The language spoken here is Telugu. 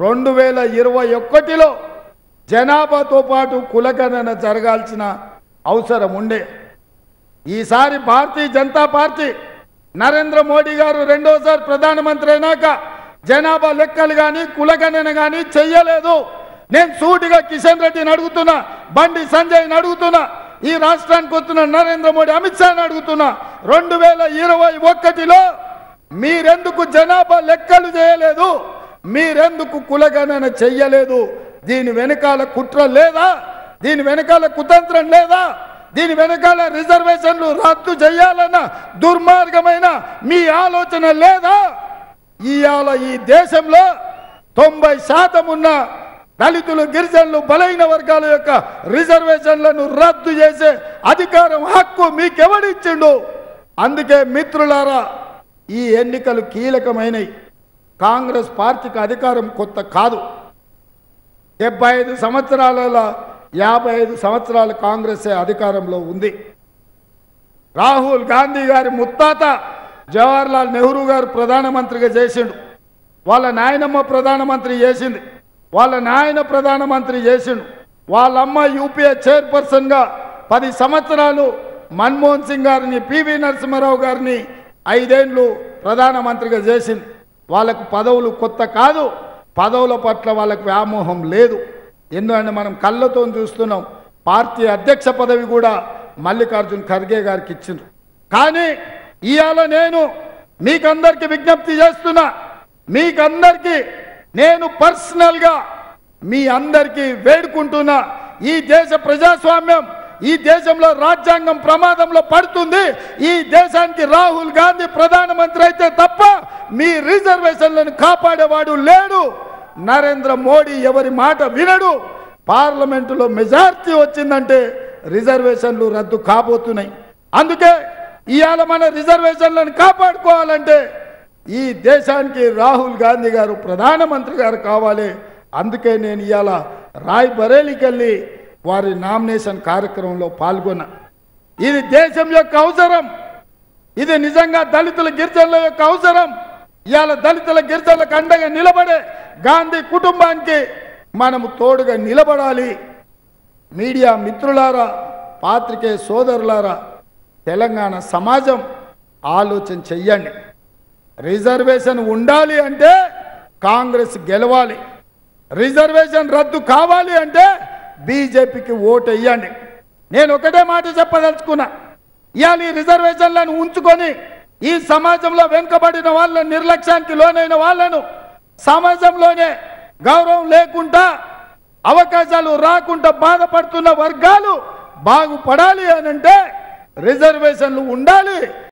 2021లో జనాభాతో పాటు కులగణన జరగాల్సిన అవసరం ఉండే. ఈసారి భారతీయ జనతా పార్టీ నరేంద్ర మోడీ గారు రెండోసారి ప్రధానమంత్రి అయినాక జనాభా లెక్కలు కానీ కులగణన కానీ చెయ్యలేదు. నేను సూటిగా కిషన్ రెడ్డిని అడుగుతున్నా, బండి సంజయ్ని అడుగుతున్నా, ఈ రాష్ట్రానికి వస్తున్న నరేంద్ర మోడీ అమిత్ షాని అడుగుతున్నా, 2021లో మీరెందుకు జనాభా లెక్కలు చేయలేదు? మీరెందుకు కులగణన చెయ్యలేదు? దీని వెనకాల కుట్ర లేదా? దీని వెనకాల కుతంత్రం లేదా? దీని వెనకాల రిజర్వేషన్లు రద్దు చేయాలన్న దుర్మార్గమైన మీ ఆలోచన లేదా? ఇవాళ ఈ దేశంలో 90% ఉన్న దళితులు, గిరిజనులు, బలైన వర్గాల యొక్క రిజర్వేషన్లను రద్దు చేసే అధికారం, హక్కు మీకెవడిచ్చిండు? అందుకే మిత్రులారా, ఈ ఎన్నికలు కీలకమైనవి. కాంగ్రెస్ పార్టీకి అధికారం కొత్త కాదు. 75 సంవత్సరాలలో 55 సంవత్సరాలు కాంగ్రెస్ అధికారంలో ఉంది. రాహుల్ గాంధీ గారి ముత్తాత జవహర్లాల్ నెహ్రూ గారు ప్రధానమంత్రిగా చేసిండు. వాళ్ళ నాయనమ్మ ప్రధానమంత్రి చేసింది. వాళ్ళ నాయన ప్రధానమంత్రి చేసిండు. వాళ్ళమ్మ యూపీఏ చైర్పర్సన్గా 10 సంవత్సరాలు మన్మోహన్ సింగ్ గారిని, పివి నరసింహారావు గారిని 5 ఏళ్ళు ప్రధానమంత్రిగా చేసింది. వాళ్ళకు పదవులు కొత్త కాదు. పదవుల పట్ల వాళ్ళకు వ్యామోహం లేదు. ఎందుకంటే మనం కళ్ళతో చూస్తున్నాం. పార్టీ అధ్యక్ష పదవి కూడా మల్లికార్జున్ ఖర్గే గారికి ఇచ్చిండ్రు. కానీ ఇవాళ నేను మీకందరికీ విజ్ఞప్తి చేస్తున్నా, మీకందరికీ నేను పర్సనల్గా మీ అందరికీ వేడుకుంటున్నా, ఈ దేశ ప్రజాస్వామ్యం, ఈ దేశంలో రాజ్యాంగం ప్రమాదంలో పడుతుంది. ఈ దేశానికి రాహుల్ గాంధీ ప్రధానమంత్రి అయితే తప్ప మీ రిజర్వేషన్లను కాపాడేవాడు లేడు. నరేంద్ర మోడీ ఎవరి మాట వినడు. పార్లమెంటులో మెజార్టీ వచ్చిందంటే రిజర్వేషన్లు రద్దు కాబోతున్నాయి. అందుకే ఇవాళ మన రిజర్వేషన్లను కాపాడుకోవాలంటే ఈ దేశానికి రాహుల్ గాంధీ గారు ప్రధానమంత్రి గారు కావాలి. అందుకే నేను ఇవాళ రాయ్ బరేలీకి వెళ్ళి వారి నామినేషన్ కార్యక్రమంలో పాల్గొన్నా. ఇది దేశం యొక్క అవసరం. ఇది నిజంగా దళితుల, గిరిజనుల యొక్క అవసరం. ఇవాళ దళితుల, గిరిజనులకు అండగా నిలబడే గాంధీ కుటుంబానికి మనము తోడుగా నిలబడాలి. మీడియా మిత్రులారా, పాత్రికేయ సోదరులారా, తెలంగాణ సమాజం ఆలోచన చెయ్యండి. రిజర్వేషన్ ఉండాలి అంటే కాంగ్రెస్ గెలవాలి. రిజర్వేషన్ రద్దు కావాలి అంటే బీజేపీకి ఓటు వేయండి. నేను ఒకటే మాట చెప్పదలుచుకున్నా, ఇవాళ ఈ రిజర్వేషన్లను ఉంచుకొని ఈ సమాజంలో వెనుకబడిన వాళ్ళను, నిర్లక్ష్యానికి లోనైన వాళ్ళను, సమాజంలోనే గౌరవం లేకుండా, అవకాశాలు రాకుండా బాధపడుతున్న వర్గాలు బాగుపడాలి అనంటే రిజర్వేషన్లు ఉండాలి.